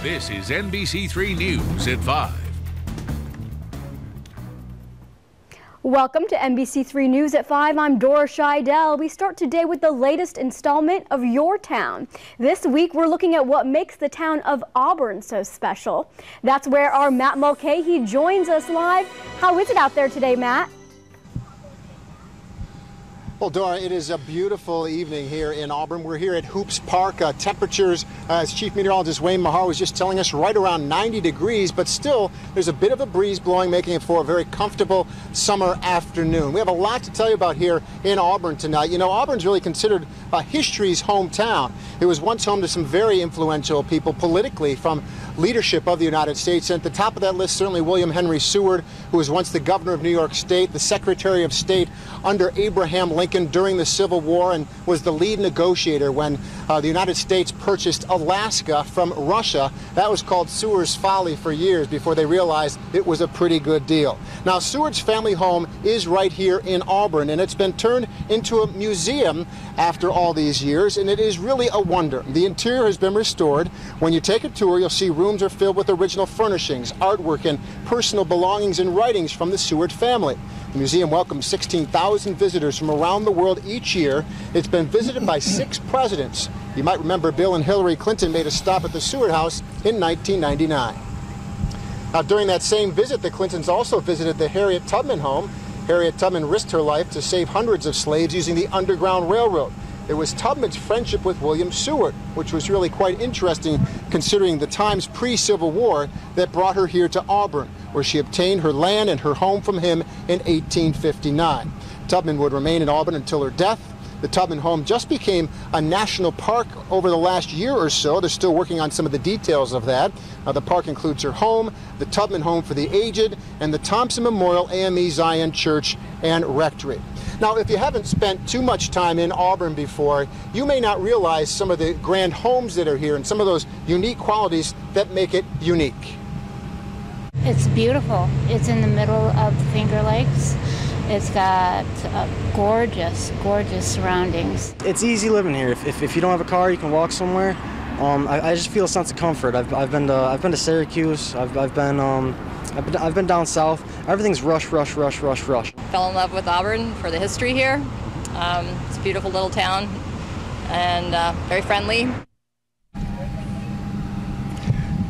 This is NBC3 News at 5. Welcome to NBC3 News at 5. I'm Dora Scheidel. We start today with the latest installment of Your Town. This week, we're looking at what makes the town of Auburn so special. That's where our Matt Mulcahy joins us live. How is it out there today, Matt? Well, Dora, it is a beautiful evening here in Auburn. We're here at Hoops Park. Temperatures, as Chief Meteorologist Wayne Mahar was just telling us, right around 90 degrees, but still there's a bit of a breeze blowing, making it for a very comfortable summer afternoon. We have a lot to tell you about here in Auburn tonight. You know, Auburn's really considered history's hometown. It was once home to some very influential people politically from leadership of the United States. And at the top of that list, certainly William Henry Seward, who was once the governor of New York State, the Secretary of State under Abraham Lincoln during the Civil War, and was the lead negotiator when the United States purchased Alaska from Russia. That was called Seward's Folly for years before they realized it was a pretty good deal. Now, Seward's family home is right here in Auburn, and it's been turned into a museum after all these years, and it is really a wonder. The interior has been restored. When you take a tour, you'll see rooms are filled with original furnishings, artwork, and personal belongings and writings from the Seward family. The museum welcomes 16,000 visitors from around the world each year. It's been visited by 6 presidents. You might remember Bill and Hillary Clinton made a stop at the Seward House in 1999. Now, during that same visit, the Clintons also visited the Harriet Tubman home. Harriet Tubman risked her life to save hundreds of slaves using the Underground Railroad. It was Tubman's friendship with William Seward, which was really quite interesting considering the times pre-Civil War, that brought her here to Auburn, where she obtained her land and her home from him in 1859. Tubman would remain in Auburn until her death. The Tubman home just became a national park over the last year or so. They're still working on some of the details of that. The park includes her home, the Tubman Home for the Aged, and the Thompson Memorial AME Zion Church and Rectory. Now, if you haven't spent too much time in Auburn before, you may not realize some of the grand homes that are here and some of those unique qualities that make it unique. It's beautiful. It's in the middle of the Finger Lakes. It's got gorgeous, gorgeous surroundings. It's easy living here. If you don't have a car, you can walk somewhere. I just feel a sense of comfort. I've been to Syracuse. I've been down south. Everything's rush, rush, rush, rush, rush. Fell in love with Auburn for the history here. It's a beautiful little town and very friendly.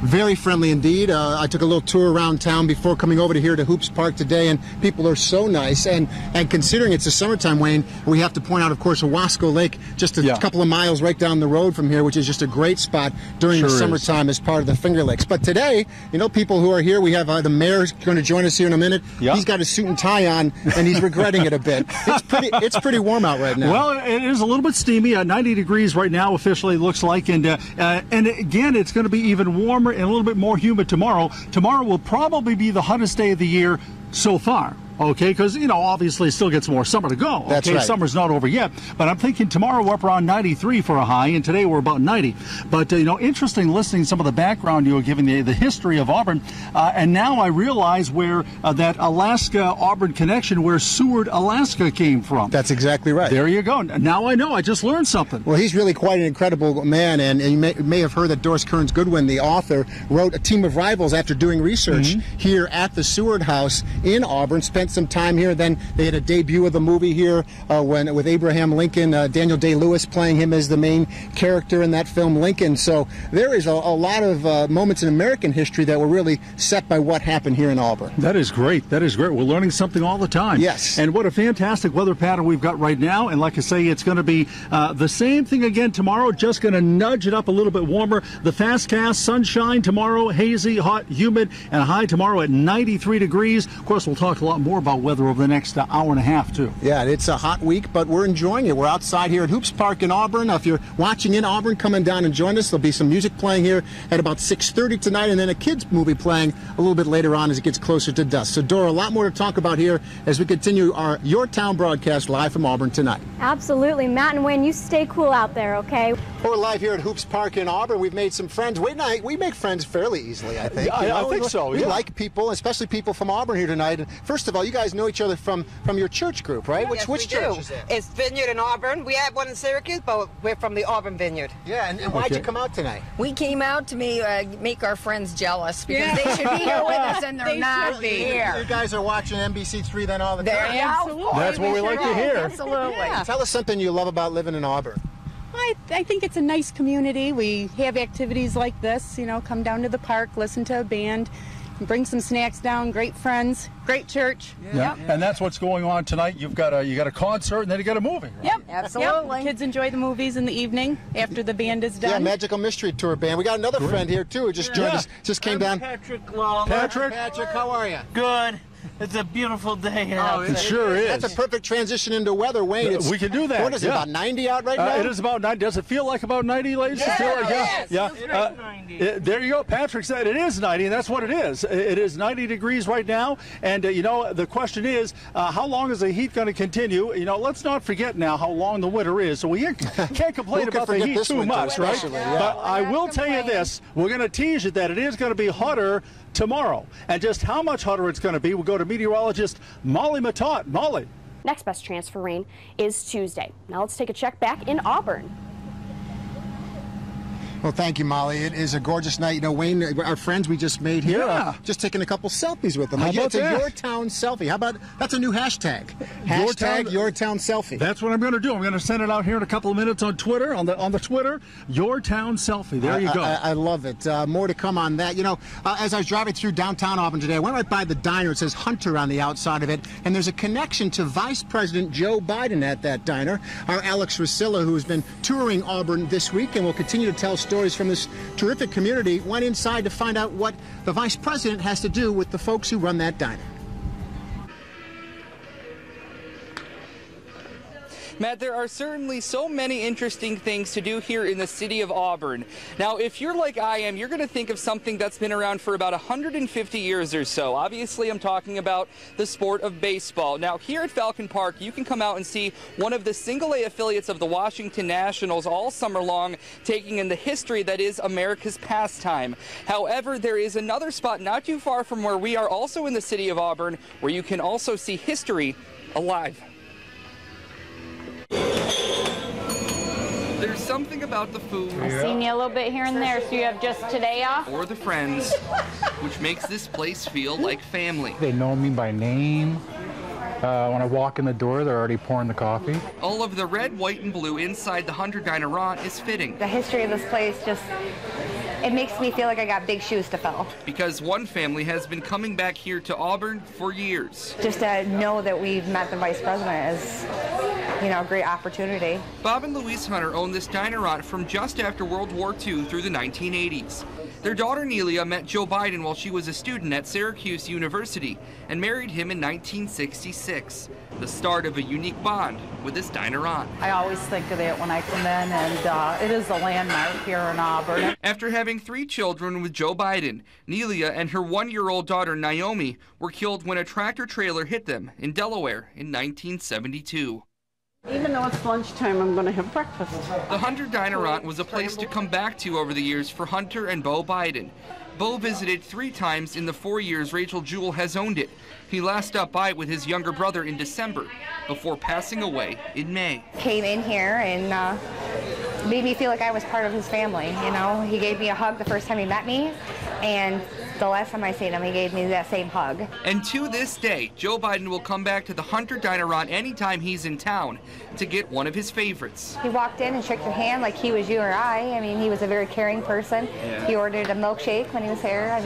Very friendly indeed. I took a little tour around town before coming over to here to Hoops Park today, and people are so nice. And considering it's the summertime, Wayne, we have to point out, of course, Owasco Lake, just a couple of miles right down the road from here, which is just a great spot during the summertime as part of the Finger Lakes. But today, you know, people who are here, we have the mayor's going to join us here in a minute. Yep. He's got a suit and tie on, and he's regretting it a bit. It's pretty warm out right now. Well, it is a little bit steamy. 90 degrees right now officially looks like, and again, it's going to be even warmer and a little bit more humid tomorrow. Tomorrow will probably be the hottest day of the year so far. Okay, because, you know, obviously it still gets more summer to go. That's okay, right. Summer's not over yet. But I'm thinking tomorrow we're up around 93 for a high, and today we're about 90. But, you know, interesting listening to some of the background you were giving, the history of Auburn. And now I realize where that Alaska-Auburn connection, where Seward, Alaska came from. That's exactly right. There you go. Now I know. I just learned something. Well, he's really quite an incredible man, and you may have heard that Doris Kearns Goodwin, the author, wrote A Team of Rivals after doing research here at the Seward House in Auburn, spent some time here. Then they had a debut of the movie here with Abraham Lincoln, Daniel Day-Lewis playing him as the main character in that film, Lincoln. So there is a lot of moments in American history that were really set by what happened here in Auburn. That is great. That is great. We're learning something all the time. Yes. And what a fantastic weather pattern we've got right now. And like I say, it's going to be the same thing again tomorrow, just going to nudge it up a little bit warmer. The fast cast, sunshine tomorrow, hazy, hot, humid, and a high tomorrow at 93 degrees. Of course, we'll talk a lot more about weather over the next hour and a half, too. Yeah, it's a hot week, but we're enjoying it. We're outside here at Hoops Park in Auburn. If you're watching in Auburn, come on down and join us. There'll be some music playing here at about 6:30 tonight, and then a kids' movie playing a little bit later on as it gets closer to dusk. So, Dora, a lot more to talk about here as we continue our Your Town broadcast live from Auburn tonight. Absolutely. Matt and Wayne, you stay cool out there, okay? We're live here at Hoops Park in Auburn. We've made some friends. Wade and I, we make friends fairly easily, I think. I think so, We yeah. like people, especially people from Auburn here tonight. And first of all, you guys know each other from your church group, right? Yes, Which we church do. is that? It's Vineyard in Auburn. We have one in Syracuse, but we're from the Auburn Vineyard. Yeah, and why'd you come out tonight? We came out to make our friends jealous because they should be here with us and they're not here. You guys are watching NBC3 then all the There time. you go. That's what we like to hear. Absolutely. Tell us something you love about living in Auburn. I think it's a nice community. We have activities like this, come down to the park, listen to a band, bring some snacks down, great friends, great church. Yeah. And that's what's going on tonight. You got a concert and then you got a movie. Right? Yep. Absolutely. Yep. Kids enjoy the movies in the evening after the band is done. Yeah, Magical Mystery Tour Band. We got another friend here too who just joined us, just came down. Patrick Long. Patrick, how are you? Good. It's a beautiful day out. It sure is. That's a perfect transition into weather, Wayne. We can do that. What is it, about 90 out right now? It is about 90. Does it feel like about 90, ladies? Yeah. There you go. Patrick said it is 90, and that's what it is. It is 90 degrees right now, and the question is, how long is the heat going to continue? Let's not forget now how long the winter is, so we can't complain about the heat too much, right? Yeah. But I will tell you this: we're going to tease you that it is going to be hotter tomorrow, and just how much hotter it's going to be, we'll go to meteorologist Molly Matot. Molly. Next best chance for rain is Tuesday. Now let's take a check back in Auburn. Well, thank you, Molly. It is a gorgeous night. Wayne, our friends we just made here, just taking a couple selfies with them. How about it's a that? Your Town selfie. How about, that's a new hashtag. Your Town selfie. That's what I'm going to do. I'm going to send it out here in a couple of minutes on Twitter, on the Twitter, Your Town selfie. There you go. I love it. More to come on that. As I was driving through downtown Auburn today, I went right by the diner. It says Hunter on the outside of it, and there's a connection to Vice President Joe Biden at that diner. Our Alex Rusilla, who has been touring Auburn this week and will continue to tell stories from this terrific community, went inside to find out what the Vice President has to do with the folks who run that diner. Matt, there are certainly so many interesting things to do here in the city of Auburn. Now, if you're like I am, you're going to think of something that's been around for about 150 years or so. Obviously, I'm talking about the sport of baseball. Now, here at Falcon Park, you can come out and see one of the single-A affiliates of the Washington Nationals all summer long, taking in the history that is America's pastime. However, there is another spot not too far from where we are, also in the city of Auburn, where you can also see history alive. There's something about the food. I've seen you a little bit here and there, so you have just today off? Or the friends, which makes this place feel like family. They know me by name. When I walk in the door, they're already pouring the coffee. All of the red, white, and blue inside the Hunter Diner is fitting. The history of this place it makes me feel like I got big shoes to fill. Because one family has been coming back here to Auburn for years. Just to know that we've met the Vice President is, a great opportunity. Bob and Louise Hunter owned this diner from just after World War II through the 1980s. Their daughter Nelia met Joe Biden while she was a student at Syracuse University and married him in 1966. The start of a unique bond with this diner. I always think of it when I come in, and it is a landmark here in Auburn. After having 3 children with Joe Biden, Nelia and her 1-year-old daughter Naomi were killed when a tractor trailer hit them in Delaware in 1972. Even though it's lunchtime, I'm going to have breakfast. The Hunter Diner was a place to come back to over the years for Hunter and Bo Biden. Bo visited 3 times in the 4 years Rachel Jewell has owned it. He last stopped by with his younger brother in December, before passing away in May. Came in here and made me feel like I was part of his family. He gave me a hug the first time he met me, and the last time I seen him, he gave me that same hug. And to this day, Joe Biden will come back to the Hunter Diner anytime he's in town to get one of his favorites. He walked in and shook your hand like he was you or I. He was a very caring person. Yeah. He ordered a milkshake when he was here.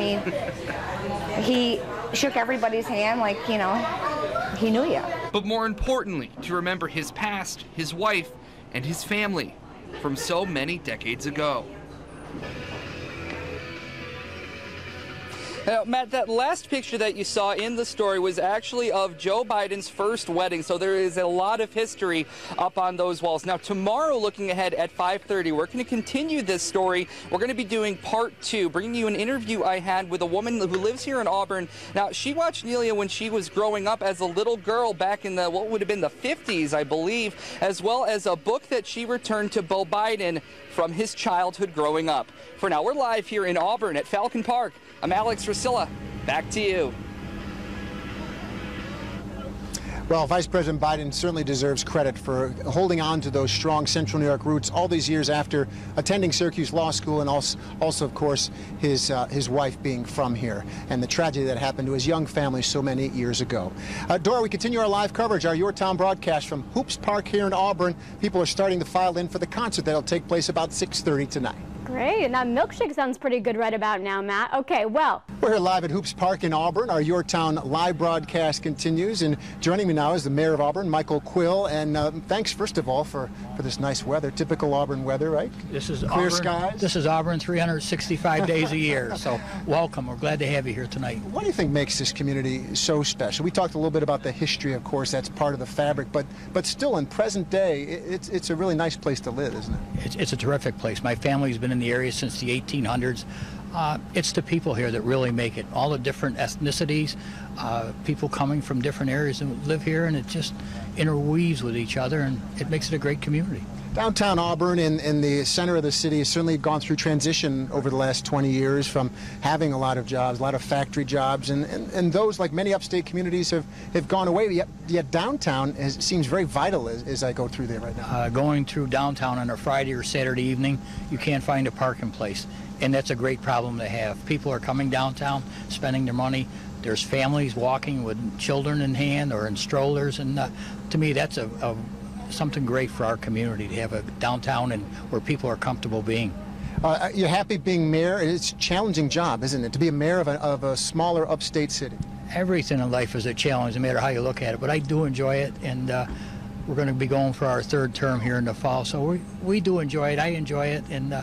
He shook everybody's hand like, he knew you. But more importantly, to remember his past, his wife, and his family from so many decades ago. Now, Matt, that last picture that you saw in the story was actually of Joe Biden's first wedding, so there is a lot of history up on those walls. Now, tomorrow, looking ahead at 5:30, we're going to continue this story. We're going to be doing part 2, bringing you an interview I had with a woman who lives here in Auburn. Now, she watched Nelia when she was growing up as a little girl back in the, what would have been the 50s, I believe, as well as a book that she returned to Beau Biden from his childhood growing up. For now, we're live here in Auburn at Falcon Park. I'm Alex Rusilla. Back to you. Well, Vice President Biden certainly deserves credit for holding on to those strong Central New York roots all these years after attending Syracuse Law School, and also of course, his wife being from here, and the tragedy that happened to his young family so many years ago. Dora, we continue our live coverage, our Your Town broadcast from Hoops Park here in Auburn. People are starting to file in for the concert that'll take place about 6:30 tonight. Great, and that milkshake sounds pretty good right about now, Matt. Okay, well. We're here live at Hoops Park in Auburn. Our Your Town live broadcast continues, and joining me now is the Mayor of Auburn, Michael Quill, and thanks first of all for this nice weather, typical Auburn weather, right? This is clear Auburn, skies. This is Auburn 365 days a year, so welcome. We're glad to have you here tonight. What do you think makes this community so special? We talked a little bit about the history, of course, that's part of the fabric, but still in present day, it's a really nice place to live, isn't it? It's a terrific place. My family's been in the area since the 1800s. It's the people here that really make it. All the different ethnicities, people coming from different areas and live here, and it just interweaves with each other, and it makes it a great community. Downtown Auburn in the center of the city has certainly gone through transition over the last 20 years from having a lot of jobs, a lot of factory jobs, and those, like many upstate communities, have gone away, yet downtown seems very vital as I go through there right now. Going through downtown on a Friday or Saturday evening, you can't find a parking place, and that's a great problem to have. People are coming downtown, spending their money. There's families walking with children in hand or in strollers, and to me that's something great for our community to have a downtown and where people are comfortable being. You're happy being mayor? It's a challenging job, isn't it, to be a mayor of a smaller upstate city? Everything in life is a challenge, no matter how you look at it, but I do enjoy it, and we're going to be going for our 3rd term here in the fall, so we do enjoy it. I enjoy it, and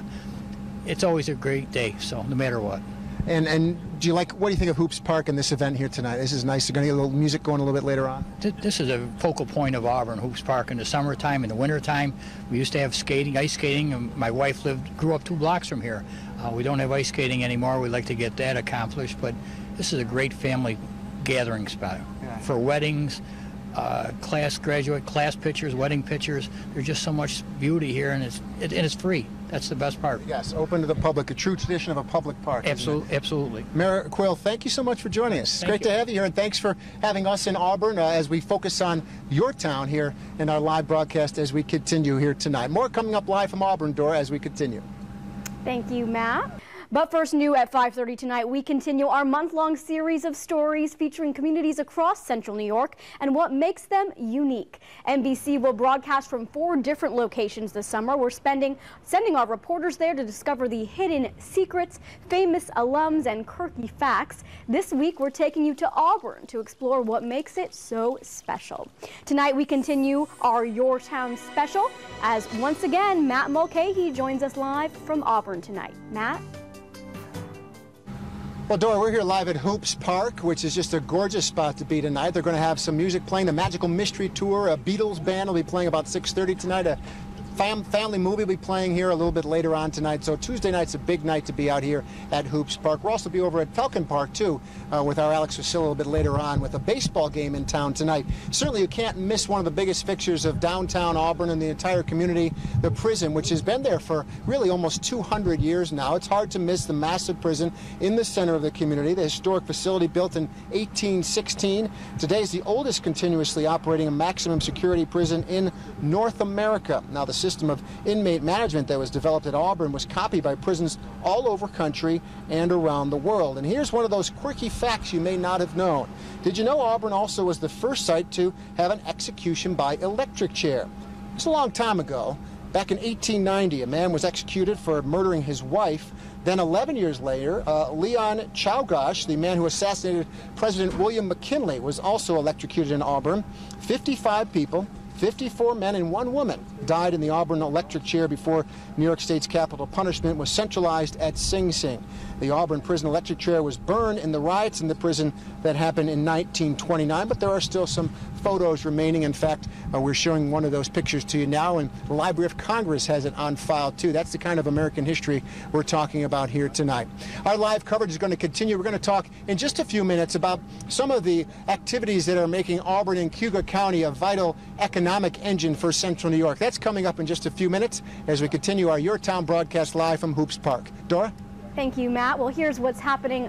it's always a great day, so no matter what. And do you what do you think of Hoops Park and this event here tonight? This is nice. You're going to get a little music going a little bit later on. This is a focal point of Auburn, Hoops Park. In the summertime, in the wintertime, we used to have skating, ice skating. And my wife grew up 2 blocks from here. We don't have ice skating anymore. We'd like to get that accomplished, but this is a great family gathering spot for weddings, graduate class pictures, wedding pictures. There's just so much beauty here, and it's free. That's the best part. Yes, open to the public, a true tradition of a public park. Absolutely. Mayor Quill, thank you so much for joining us. It's great to have you here, and thanks for having us in Auburn as we focus on your town here in our live broadcast as we continue here tonight. More coming up live from Auburn, Dora, as we continue. Thank you, Matt. But first, new at 5:30 tonight, we continue our month-long series of stories featuring communities across Central New York and what makes them unique. NBC will broadcast from 4 different locations this summer. We're sending our reporters there to discover the hidden secrets, famous alums, and quirky facts. This week, we're taking you to Auburn to explore what makes it so special. Tonight, we continue our Your Town special as once again, Matt Mulcahy joins us live from Auburn tonight. Matt? Well, Dora, we're here live at Hoops Park, which is just a gorgeous spot to be tonight. They're going to have some music playing. The Magical Mystery Tour, a Beatles band will be playing about 6:30 tonight. A family movie will be playing here a little bit later on tonight. So Tuesday night's a big night to be out here at Hoops Park. We'll also be over at Falcon Park, too, with our Alex Rusilla a little bit later on with a baseball game in town tonight. Certainly you can't miss one of the biggest fixtures of downtown Auburn and the entire community, the prison, which has been there for really almost 200 years now. It's hard to miss the massive prison in the center of the community, the historic facility built in 1816. Today is the oldest continuously operating a maximum security prison in North America. Now, the system of inmate management that was developed at Auburn was copied by prisons all over country and around the world. And here's one of those quirky facts you may not have known. Did you know Auburn also was the first site to have an execution by electric chair? It's a long time ago. Back in 1890, a man was executed for murdering his wife. Then 11 years later, Leon Czolgosz, the man who assassinated President William McKinley, was also electrocuted in Auburn. 55 people, 54 men and 1 woman died in the Auburn electric chair before New York State's capital punishment was centralized at Sing Sing. The Auburn prison electric chair was burned in the riots in the prison that happened in 1929, but there are still some photos remaining. In fact, we're showing one of those pictures to you now, and the Library of Congress has it on file too. That's the kind of American history we're talking about here tonight. Our live coverage is going to continue. We're going to talk in just a few minutes about some of the activities that are making Auburn and Cuyahoga County a vital economic engine for Central New York. That's coming up in just a few minutes as we continue our Your Town broadcast live from Hoops Park. Dora? Thank you, Matt. Well, here's what's happening.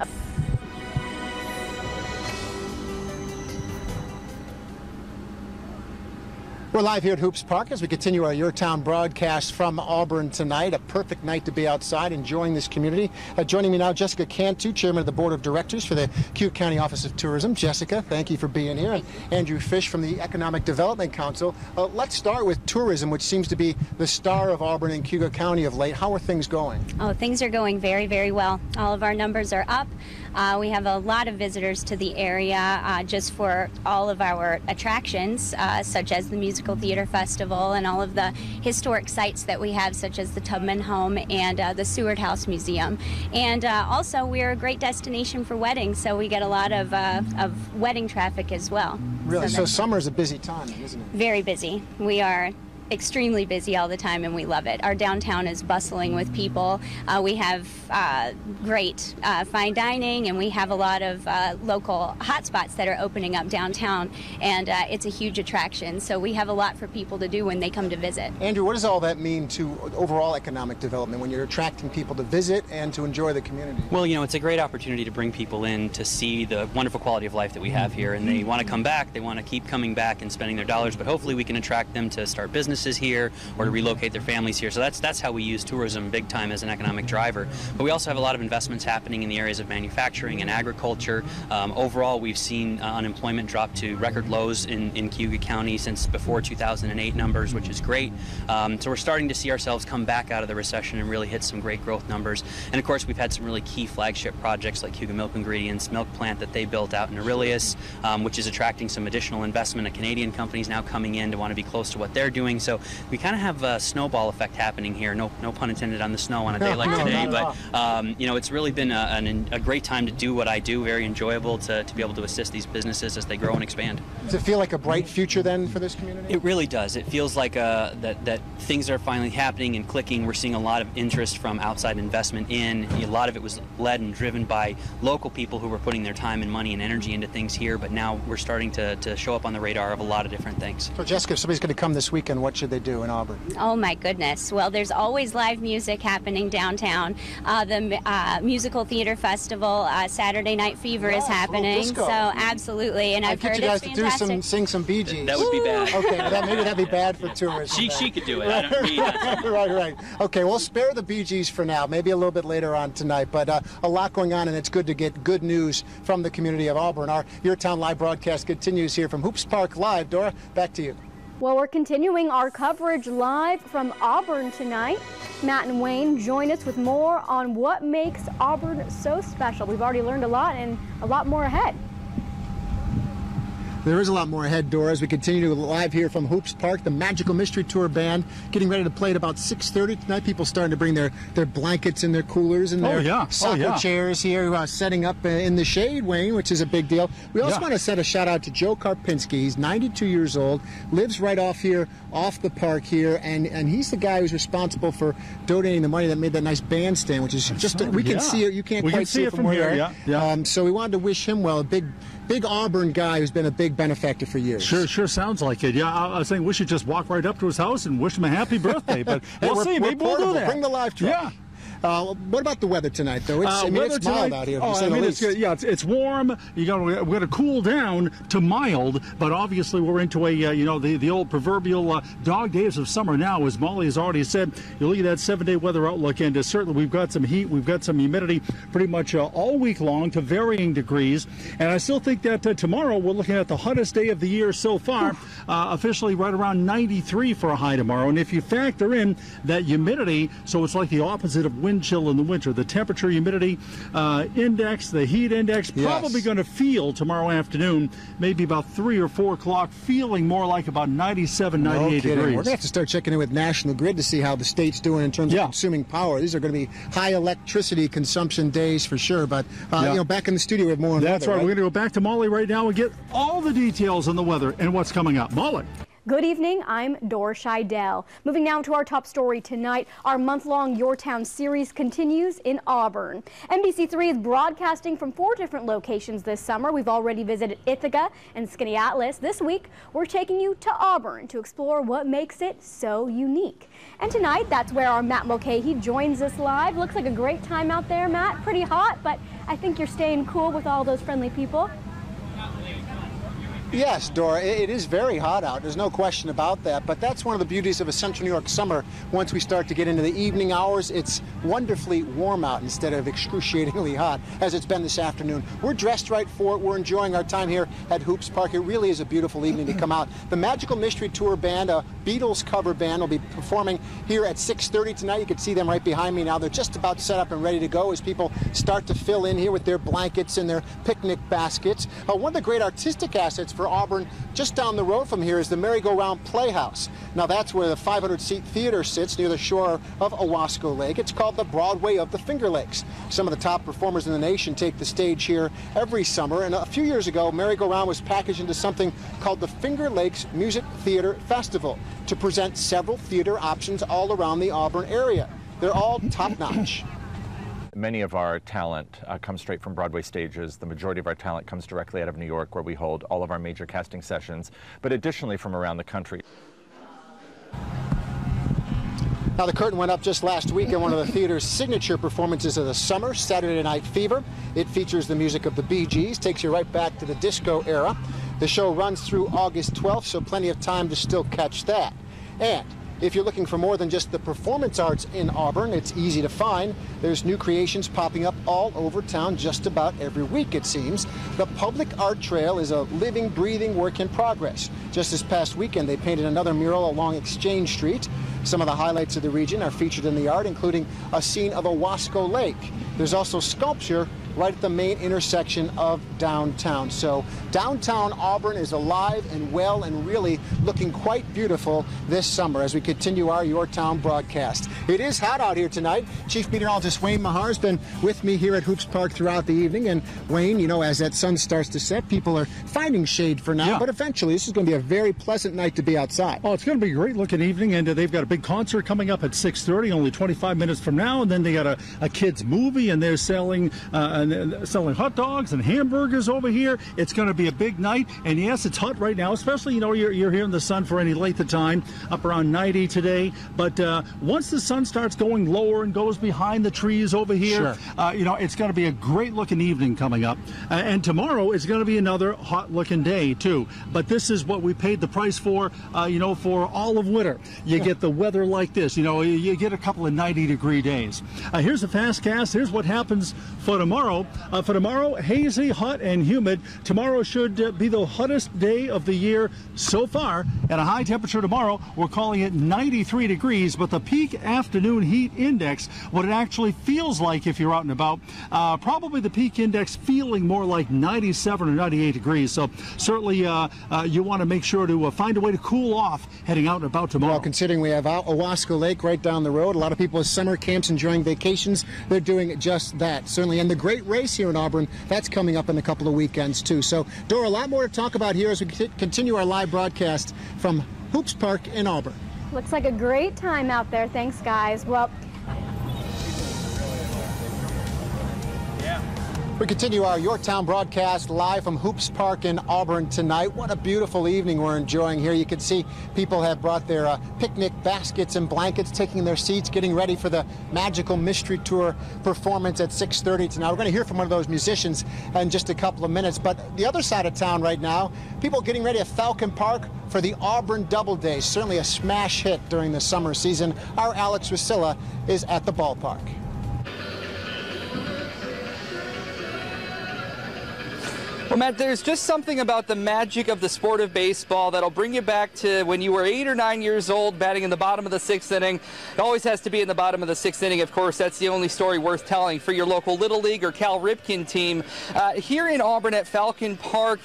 We're live here at Hoops Park as we continue our Your Town broadcast from Auburn tonight. A perfect night to be outside enjoying this community. Joining me now, Jessica Cantu, Chairman of the Board of Directors for the Cuyahoga County Office of Tourism. Jessica, thank you for being here. And Andrew Fish from the Economic Development Council. Let's start with tourism, which seems to be the star of Auburn and Cuyahoga County of late. How are things going? Oh, things are going very, very well. All of our numbers are up. We have a lot of visitors to the area just for all of our attractions, such as the Musical Theater Festival and all of the historic sites that we have, such as the Tubman Home and the Seward House Museum. And also, we're a great destination for weddings, so we get a lot of wedding traffic as well. Really? So summer is a busy time, isn't it? Very busy. We are extremely busy all the time, and we love it. Our downtown is bustling with people. We have great fine dining, and we have a lot of local hotspots that are opening up downtown, and it's a huge attraction. So we have a lot for people to do when they come to visit. Andrew, what does all that mean to overall economic development when you're attracting people to visit and to enjoy the community? Well, you know, it's a great opportunity to bring people in to see the wonderful quality of life that we have here, and they want to come back. They want to keep coming back and spending their dollars, but hopefully we can attract them to start businesses here or to relocate their families here. So that's how we use tourism big time as an economic driver. But we also have a lot of investments happening in the areas of manufacturing and agriculture. Overall, we've seen unemployment drop to record lows in Cuyahoga County since before 2008 numbers, which is great. So we're starting to see ourselves come back out of the recession and really hit some great growth numbers. And of course, we've had some really key flagship projects like Cuyahoga Milk Ingredients milk plant that they built out in Aurelius, which is attracting some additional investment. A Canadian company's now coming in to want to be close to what they're doing. So we kind of have a snowball effect happening here. No pun intended on the snow on a day like today, but you know, it's really been a great time to do what I do. Very enjoyable to be able to assist these businesses as they grow and expand. Does it feel like a bright future then for this community? It really does. It feels like that things are finally happening and clicking. We're seeing a lot of interest from outside investment in. A lot of it was led and driven by local people who were putting their time and money and energy into things here, but now we're starting to show up on the radar of a lot of different things. So Jessica, if somebody's going to come this weekend, what should they do in Auburn? Oh my goodness. Well, there's always live music happening downtown. The Musical Theater Festival, Saturday Night Fever is happening. So absolutely, and I've heard you guys it's to fantastic. sing some Bee Gees. That would be bad. Okay, maybe that'd be bad for tourists. She could do it. I don't need that. Right. Okay, we'll spare the Bee Gees for now. Maybe a little bit later on tonight, but a lot going on, and it's good to get good news from the community of Auburn. Our Your Town live broadcast continues here from Hoops Park Live. Dora, back to you. Well, we're continuing our coverage live from Auburn tonight. Matt and Wayne join us with more on what makes Auburn so special. We've already learned a lot and a lot more ahead. There is a lot more ahead, Dora, as we continue live here from Hoops Park. The Magical Mystery Tour Band getting ready to play at about 6:30 tonight. People starting to bring their blankets and their coolers and their soccer chairs here, setting up in the shade, Wayne, which is a big deal. We also want to send a shout out to Joe Karpinski. He's 92 years old, lives right off the park here, and he's the guy who's responsible for donating the money that made that nice bandstand, which is just, we can see it. You can't quite see it from where we are. So we wanted to wish him well, a big Auburn guy who's been a big benefactor for years. Sure sounds like it. Yeah, I was saying we should just walk right up to his house and wish him a happy birthday, but we'll see. Maybe we'll do that. Bring the live truck. Yeah. What about the weather tonight, though? It's mild out here. It's warm. We're going to cool down to mild, but obviously we're into the old proverbial dog days of summer now, as Molly has already said. You look at that 7-day weather outlook, and certainly we've got some heat, we've got some humidity pretty much all week long to varying degrees, and I still think that tomorrow we're looking at the hottest day of the year so far, officially right around 93 for a high tomorrow, and if you factor in that humidity, so it's like the opposite of wind wind chill in the winter. The temperature humidity index, the heat index, probably going to feel tomorrow afternoon, maybe about 3 or 4 o'clock, feeling more like about 97, 98 degrees. We're going to have to start checking in with National Grid to see how the state's doing in terms of consuming power. These are going to be high electricity consumption days for sure. But, you know, back in the studio, we have more on That's weather, right. We're going to go back to Molly right now and get all the details on the weather and what's coming up. Molly. Good evening, I'm Dora Scheidel. Moving now to our top story tonight, our month-long Your Town series continues in Auburn. NBC3 is broadcasting from 4 different locations this summer. We've already visited Ithaca and Skaneateles. This week, we're taking you to Auburn to explore what makes it so unique. And tonight, that's where our Matt Mulcahy joins us live. Looks like a great time out there, Matt. Pretty hot, but I think you're staying cool with all those friendly people. Yes, Dora, it is very hot out. There's no question about that. But that's one of the beauties of a Central New York summer. Once we start to get into the evening hours, it's wonderfully warm out instead of excruciatingly hot, as it's been this afternoon. We're dressed right for it. We're enjoying our time here at Hoops Park. It really is a beautiful evening to come out. The Magical Mystery Tour Band, a Beatles cover band, will be performing here at 6:30 tonight. You can see them right behind me now. They're just about set up and ready to go as people start to fill in here with their blankets and their picnic baskets. One of the great artistic assets for Auburn, just down the road from here, is the Merry-Go-Round Playhouse. Now that's where the 500-seat theater sits near the shore of Owasco Lake. It's called the Broadway of the Finger Lakes. Some of the top performers in the nation take the stage here every summer, and a few years ago, Merry-Go-Round was packaged into something called the Finger Lakes Music Theater Festival to present several theater options all around the Auburn area. They're all top-notch. Many of our talent comes straight from Broadway stages. The majority of our talent comes directly out of New York, where we hold all of our major casting sessions, but additionally from around the country. Now, the curtain went up just last week on one of the theater's signature performances of the summer, Saturday Night Fever. It features the music of the Bee Gees, takes you right back to the disco era. The show runs through August 12th, so plenty of time to still catch that. And if you're looking for more than just the performance arts in Auburn, it's easy to find. There's new creations popping up all over town just about every week, it seems. The Public Art Trail is a living, breathing work in progress. Just this past weekend, they painted another mural along Exchange Street. Some of the highlights of the region are featured in the art, including a scene of Owasco Lake. There's also sculpture right at the main intersection of downtown. So downtown Auburn is alive and well and really looking quite beautiful this summer as we continue our Your Town broadcast. It is hot out here tonight. Chief Meteorologist Wayne Mahar has been with me here at Hoops Park throughout the evening. And Wayne, you know, as that sun starts to set, people are finding shade for now, but eventually this is going to be a very pleasant night to be outside. Oh, it's going to be a great looking evening, and they've got a big concert coming up at 6:30, only 25 minutes from now, and then they got a kids movie, and they're selling hot dogs and hamburgers over here. It's going to be a big night, and yes, it's hot right now, especially, you know, you're here in the sun for any length of time, up around 90 today, but once the sun starts going lower and goes behind the trees over here, you know, it's going to be a great looking evening coming up, and tomorrow is going to be another hot looking day too, but this is what we paid the price for, you know, for all of winter. You get the weather like this, you know, you get a couple of 90-degree days. Here's the fast cast. Here's what happens for tomorrow. For tomorrow, hazy, hot, and humid. Tomorrow should be the hottest day of the year so far. At a high temperature tomorrow, we're calling it 93 degrees, but the peak afternoon heat index, what it actually feels like if you're out and about, probably the peak index feeling more like 97 or 98 degrees. So certainly you want to make sure to find a way to cool off heading out and about tomorrow. Well, considering we have Owasco Lake right down the road, a lot of people with summer camps enjoying vacations, they're doing just that, certainly. And the great race here in Auburn, that's coming up in a couple of weekends too. So, Dora, a lot more to talk about here as we continue our live broadcast from Hoops Park in Auburn. Looks like a great time out there. Thanks, guys. Well, we continue our Your Town broadcast live from Hoops Park in Auburn tonight. What a beautiful evening we're enjoying here. You can see people have brought their picnic baskets and blankets, taking their seats, getting ready for the Magical Mystery Tour performance at 6:30 tonight. We're going to hear from one of those musicians in just a couple of minutes. But the other side of town right now, people getting ready at Falcon Park for the Auburn Doubleday. Certainly a smash hit during the summer season. Our Alex Rusilla is at the ballpark. Well, Matt, there's just something about the magic of the sport of baseball that'll bring you back to when you were 8 or 9 years old, batting in the bottom of the 6th inning. It always has to be in the bottom of the 6th inning, of course. That's the only story worth telling for your local Little League or Cal Ripken team. Here in Auburn at Falcon Park,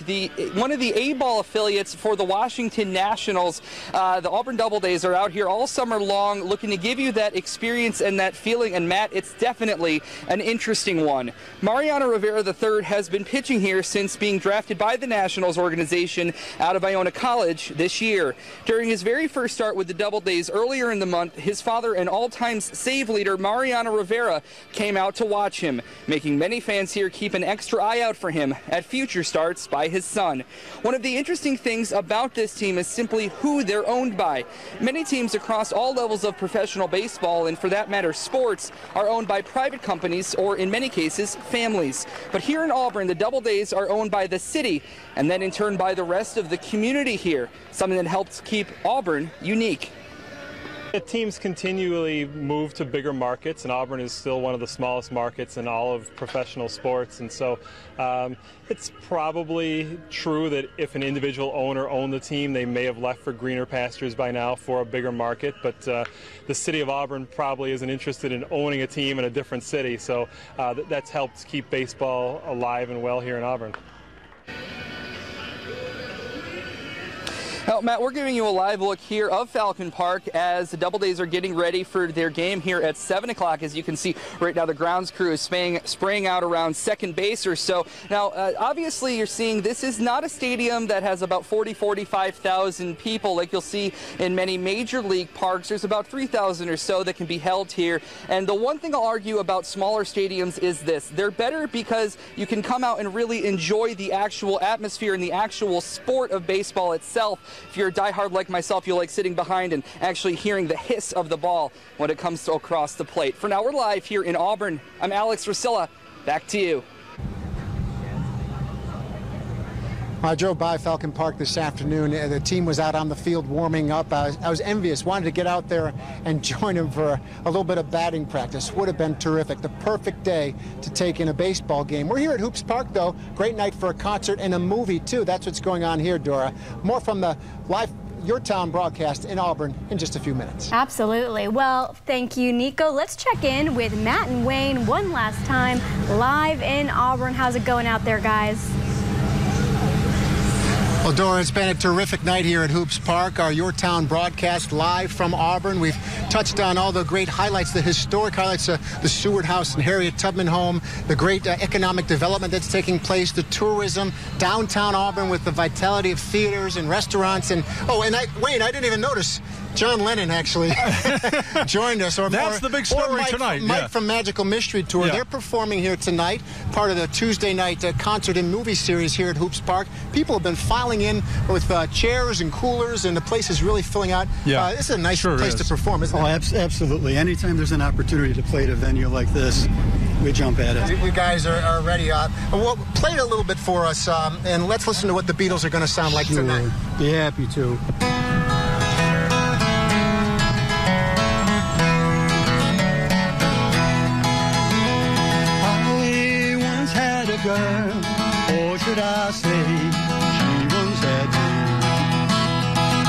one of the A-ball affiliates for the Washington Nationals, the Auburn Doubledays, are out here all summer long looking to give you that experience and that feeling. And, Matt, it's definitely an interesting one. Mariano Rivera III has been pitching here since being drafted by the Nationals organization out of Iona College this year. During his very first start with the Doubledays earlier in the month, his father and all-time save leader Mariano Rivera came out to watch him, making many fans here keep an extra eye out for him at future starts by his son. One of the interesting things about this team is simply who they're owned by. Many teams across all levels of professional baseball, and for that matter sports, are owned by private companies or in many cases families. But here in Auburn, the Doubledays are owned by the city and then in turn by the rest of the community here, something that helps keep Auburn unique. Teams continually move to bigger markets, and Auburn is still one of the smallest markets in all of professional sports. And so it's probably true that if an individual owner owned the team, they may have left for greener pastures by now for a bigger market. But the city of Auburn probably isn't interested in owning a team in a different city. So that's helped keep baseball alive and well here in Auburn. Now, Matt, we're giving you a live look here of Falcon Park as the Doubledays are getting ready for their game here at 7 o'clock. As you can see right now, the grounds crew is spraying out around second base or so. Now, obviously, you're seeing this is not a stadium that has about 45,000 people like you'll see in many major league parks. There's about 3,000 or so that can be held here. And the one thing I'll argue about smaller stadiums is this. They're better because you can come out and really enjoy the actual atmosphere and the actual sport of baseball itself. If you're a diehard like myself, you like sitting behind and actually hearing the hiss of the ball when it comes to across the plate. For now, we're live here in Auburn. I'm Alex Rusilla. Back to you. I drove by Falcon Park this afternoon. The team was out on the field warming up. I was envious, wanted to get out there and join them for a little bit of batting practice. Would have been terrific. The perfect day to take in a baseball game. We're here at Hoops Park, though. Great night for a concert and a movie, too. That's what's going on here, Dora. More from the live Your Town broadcast in Auburn in just a few minutes. Absolutely. Well, thank you, Nico. Let's check in with Matt and Wayne one last time live in Auburn. How's it going out there, guys? Well, Dora, it's been a terrific night here at Hoops Park, our Your Town broadcast live from Auburn. We've touched on all the great highlights, the historic highlights, the Seward House and Harriet Tubman home, the great economic development that's taking place, the tourism, downtown Auburn with the vitality of theaters and restaurants. And, Wayne, I didn't even notice John Lennon actually joined us. That's the big story tonight. Mike from Magical Mystery Tour. Yeah. They're performing here tonight, part of the Tuesday night concert and movie series here at Hoops Park. People have been filing in with chairs and coolers, and the place is really filling out. Yeah. This is a nice place to perform, isn't it? Absolutely. Anytime there's an opportunity to play at a venue like this, we jump at it. You guys are ready. Well, play it a little bit for us, and let's listen to what the Beatles are going to sound like tonight. Be happy to. Girl, or should I say, she once had me.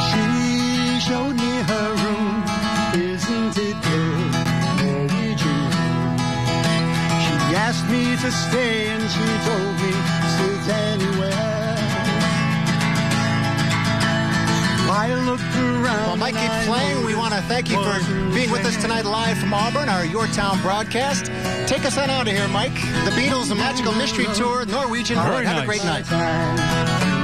She showed me her room, isn't it good? Where did you go? She asked me to stay and she told me sit anywhere. I looked around. Well, Mike, keep playing. We want to thank you for being with us tonight live from Auburn, our Your Town broadcast. Take us on out of here, Mike. The Beatles, the Magical Mystery Tour, Norwegian. Have a great night.